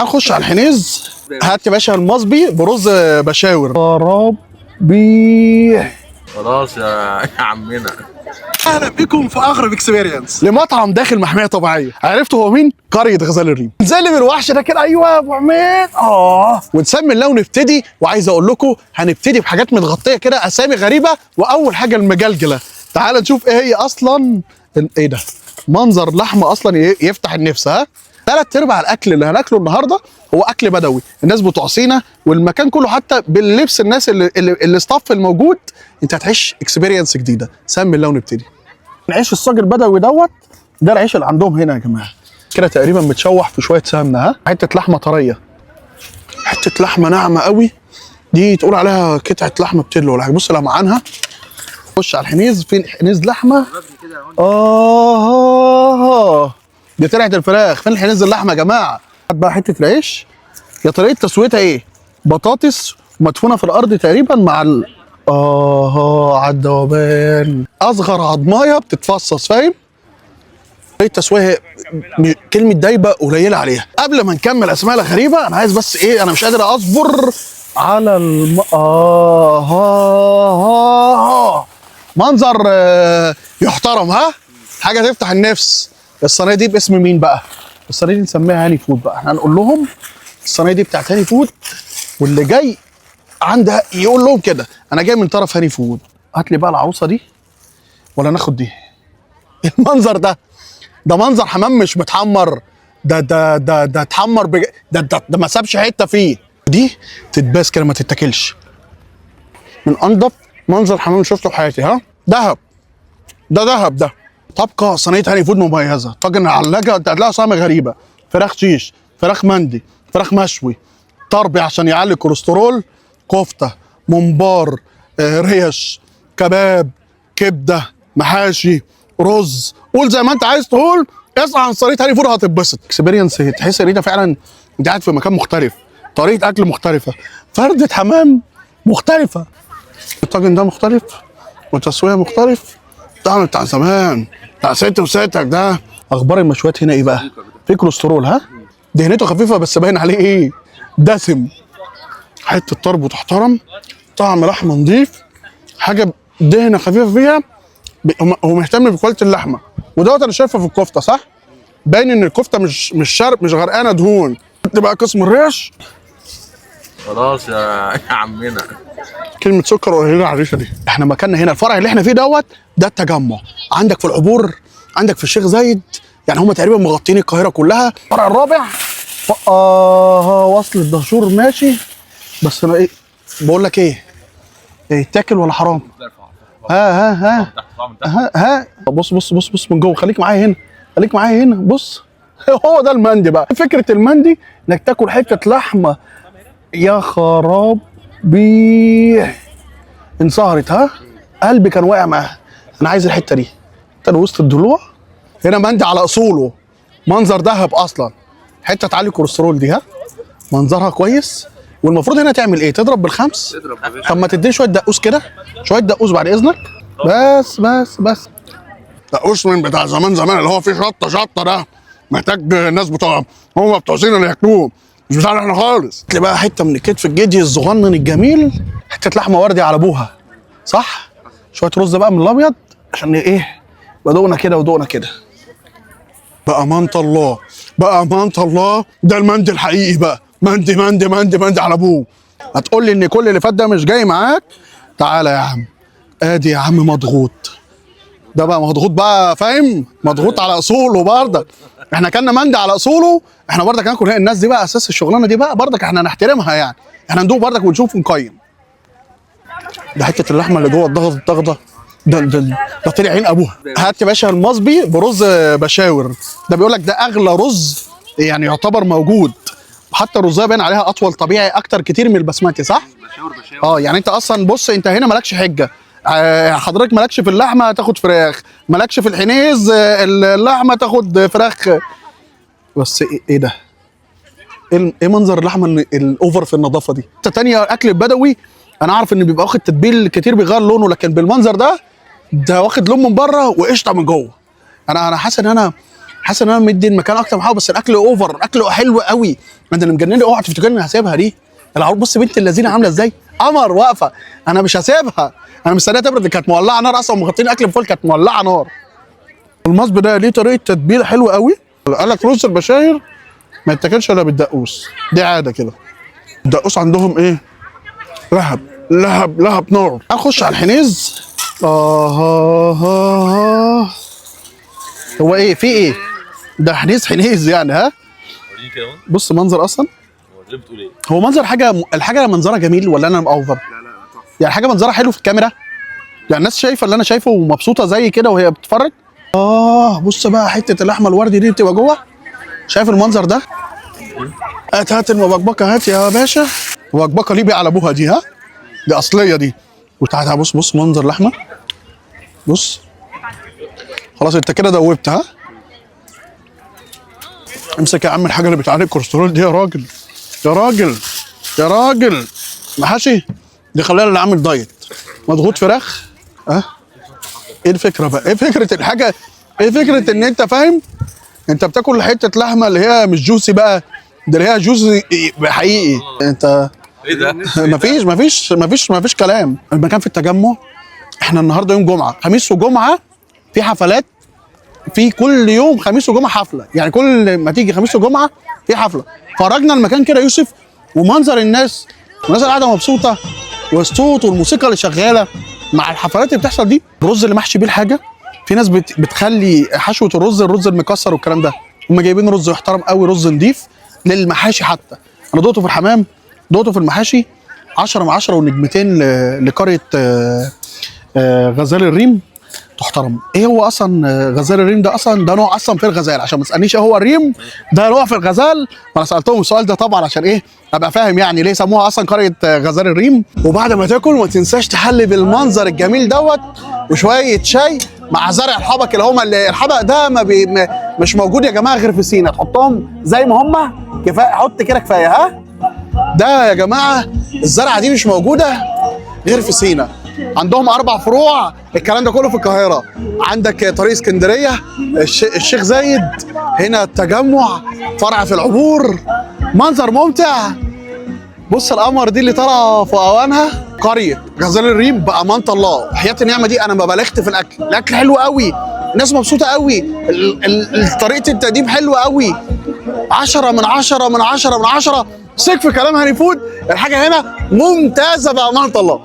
هنخش على الحنيز. هات يا باشا المصبي برز بشاور. يا ربي خلاص يا عمنا. اهلا بكم في اغرب اكسبيرينس لمطعم داخل محميه طبيعيه. عرفتوا هو مين؟ قريه غزال الريم. نزل من الوحش ده كده. ايوه يا ابو عماد. ونسمي الله ونبتدي. وعايز اقول لكم هنبتدي بحاجات متغطيه كده، اسامي غريبه. واول حاجه المجلجله. تعال نشوف ايه هي اصلا. ايه ده؟ منظر لحمه اصلا يفتح النفس. ها، 3/4 الاكل اللي هناكله النهارده هو اكل بدوي. الناس بتوع سينا والمكان كله حتى باللبس، الناس الاستاف الموجود. انت هتعيش اكسبيرينس جديده. سمي الله ونبتدي. العيش الصاج البدوي دوت، ده العيش اللي عندهم هنا يا جماعه. كده تقريبا متشوح في شويه سمنه. ها، حته لحمه طريه، حته لحمه ناعمه قوي. دي تقول عليها قطعه لحمه بتلو ولا حاجه. بص لمعانها. خش على الحنيز. فين حنيز لحمه؟ دي طلعت الفراخ. فين الحنيز اللحمه يا جماعه؟ هات بقى حته العيش. يا طريقه تسويتها ايه؟ بطاطس مدفونه في الارض تقريبا مع على الذوبان. اصغر عضمايه بتتفصص. فاهم؟ طريقه تسويها كلمه دايبه قليله عليها. قبل ما نكمل اسماء الغريبه، انا عايز بس ايه، انا مش قادر اصبر على منظر يحترم. ها، حاجه تفتح النفس. الصينيه دي باسم مين بقى؟ الصينيه دي نسميها هاني فود بقى. احنا هنقول لهم الصينيه دي بتاعت هاني فود، واللي جاي عندها يقول لهم كده انا جاي من طرف هاني فود. هات لي بقى العروسه دي ولا ناخد دي؟ المنظر ده منظر حمام مش متحمر. ده اتحمر ده ما سابش حته فيه. دي تتباس كده ما تتاكلش. من انضف منظر حمام شفته في حياتي. ها، دهب. ده دهب ده. تبقى صينيه هاني فود مميزه. طاجن علاجه هتلاقيها صنعه غريبه. فراخ شيش، فراخ مندي، فراخ مشوي، طربي عشان يعلي الكوليسترول، كفته، ممبار، ريش، كباب، كبده، محاشي، رز. قول زي ما انت عايز تقول. اسعى عن صينيه هاني فود هتتبسط. اكسبيرينس تحس ان انت فعلا انت قاعد في مكان مختلف. طريقه اكل مختلفه، فرده حمام مختلفه، الطاجن ده مختلف، وتسويه مختلف. طعم بتاع زمان بتاع ست وستك ده. اخبار المشويات هنا ايه بقى؟ في كوليسترول. ها، دهنته خفيفه بس باين عليه ايه؟ دسم. حته طرب وتحترم. طعم لحمه نظيف. حاجه دهنه خفيفه فيها. هو مهتم بكواليتي اللحمه. ودوت انا شايفه في الكفته. صح؟ باين ان الكفته مش شرق، مش غرقانه دهون. تبقى قسم الريش. خلاص يا عمنا. كلمه سكر قليله على الريشه دي. احنا مكاننا هنا الفرع اللي احنا فيه دوت. ده التجمع. عندك في العبور، عندك في الشيخ زايد. يعني هم تقريبا مغطين القاهره كلها. الفرع الرابع وصل الدهشور ماشي. بس انا ايه بقول لك ايه يتاكل ولا حرام؟ ها بص من جوه. خليك معايا هنا، خليك معايا هنا. بص هو ده المندي بقى. فكره المندي انك تاكل حته لحمه. يا خرابي انصهرت. ها، قلبي كان واقع معاها. انا عايز الحته دي. انت وسط الضلوع هنا. مندي على اصوله. منظر دهب اصلا. حته تعلي الكوليسترول دي. ها، منظرها كويس. والمفروض هنا تعمل ايه؟ تضرب بالخمس. طب ما تديني شويه دقوس كده، شويه دقوس بعد اذنك. بس دقوس من بتاع زمان اللي هو فيه شطه ده. محتاج الناس هم بتوع سينا اللي ياكلوه، مش بتاعنا احنا خالص. تلاقي بقى حته من الكتف الجدي الصغنن الجميل. حته لحمه وردي على ابوها. صح؟ شويه رز بقى من الابيض عشان ايه؟ بدوقنا كده ودوقنا كده. بأمانة الله ده المندي الحقيقي بقى. مندي على ابوه. هتقول لي ان كل اللي فات ده مش جاي معاك؟ تعالى يا عم. ادي يا عم مضغوط. ده بقى مضغوط بقى. فاهم؟ مضغوط على اصوله برضك. احنا كنا مندي على اصوله. احنا برضك هناكل. الناس دي بقى اساس الشغلانه دي بقى برضك احنا نحترمها يعني. احنا ندوق برضك ونشوف ونقيم. ده حته اللحمه اللي جوه الضغطه. ده طلع عين ابوها. هات يا باشا المصبي برز بشاور. ده بيقول لك ده اغلى رز يعني يعتبر موجود. حتى الرزايه باين عليها اطول طبيعي اكتر كتير من البسمتي. صح؟ بشاور. يعني انت اصلا بص، انت هنا مالكش حجه. حضرتك مالكش في اللحمه تاخد فراخ، مالكش في الحنيز اللحمه تاخد فراخ. بس ايه ده؟ ايه منظر اللحمه الاوفر في النظافه دي؟ حته تانيه اكل البدوي. انا عارف ان بيبقى واخد تتبيل كتير بيغير لونه، لكن بالمنظر ده واخد لون من بره وقشطه من جوه. انا حاسس ان انا حاسس ان انا مدي المكان اكتر من حاجه، بس الاكل اوفر، الاكل حلو قوي. انت اللي مجنني، اوعى تفتكرني هسيبها دي. العروض بص بنت اللذينه عامله ازاي، قمر واقفه، انا مش هسيبها، انا مستنيها تبرد. كانت مولعه نار اصلا، ومغطين اكل من فوق، كانت مولعه نار. المصب ده ليه طريقه تتبيله حلوه قوي. قال لك رز البشاير ما يتاكلش الا بالدقوس، دي عاده كده. الدقوس عندهم ايه؟ لهب لهب لهب نار. اخش على الحنيز. هو ايه في ايه؟ ده حنيز يعني ها؟ وريني كده. بص منظر اصلا. هو ليه بتقول ايه؟ هو منظر الحاجه منظرها جميل ولا انا مأوفر؟ لا تحفه. يعني حاجه منظرها حلو في الكاميرا، يعني الناس شايفه اللي انا شايفه ومبسوطه زي كده وهي بتتفرج. بص بقى حته اللحمه الوردي دي بتبقى جوه، شايف المنظر ده؟ هات المبكبكه، هات يا باشا. مبكبكه ليبي على ابوها دي، ها؟ دي اصليه دي. وتعالى بص منظر لحمه، بص. خلاص انت كده دوبت، ها؟ امسك يا عم الحاجه اللي بتعالج الكوليسترول دي يا راجل، يا راجل، يا راجل. محاشي دي خلينا اللي عامل دايت. مضغوط فراخ، ها؟ ايه الفكره بقى؟ ايه فكره الحاجه؟ ايه فكره ان انت فاهم؟ انت بتاكل حته لحمه اللي هي مش جوسي بقى، ده اللي هي جوسي حقيقي. انت ايه ده؟ مفيش كلام. المكان في التجمع. احنا النهارده يوم جمعه، خميس وجمعه في حفلات، في كل يوم خميس وجمعه حفله، يعني كل ما تيجي خميس وجمعه في حفله. فرجنا المكان كده يوسف، ومنظر الناس اللي قاعده مبسوطه، والصوت والموسيقى اللي شغاله مع الحفلات اللي بتحصل دي. الرز اللي محشي بيه الحاجه، في ناس بتخلي حشوه الرز المكسر والكلام ده. هم جايبين رز محترم قوي، رز نضيف للمحاشي. حتى انا دوقته في الحمام، دوقته في المحاشي. 10 من 10 ونجمتين لقريه غزال الريم، تحترم. ايه هو اصلا غزال الريم ده؟ اصلا ده نوع اصلا في الغزال، عشان ما تسالنيش ايه هو الريم، ده نوع في الغزال. وانا سالتهم السؤال ده طبعا عشان ايه؟ ابقى فاهم يعني ليه سموها اصلا قريه غزال الريم. وبعد ما تاكل ما تنساش تحلي بالمنظر الجميل دوت وشويه شاي مع زرع الحبق، اللي هم الحبق ده مش موجود يا جماعه غير في سينا. تحطهم زي ما هم كفايه، حط كده كفايه، ها؟ ده يا جماعه الزرعه دي مش موجوده غير في سينا. عندهم 4 فروع، الكلام ده كله في القاهره. عندك طريق اسكندريه، الشيخ زايد، هنا التجمع، فرع في العبور. منظر ممتع. بص القمر دي اللي طالعه في اوانها. قريه غزال الريم بامانه الله، حياه النعمه دي انا ما بلغت في الاكل. الاكل حلو قوي، الناس مبسوطه قوي، طريقه التقديم حلوه قوي. 10 من 10 من 10 من 10. ثق في كلام هاني فود، الحاجه هنا ممتازه بامانه الله.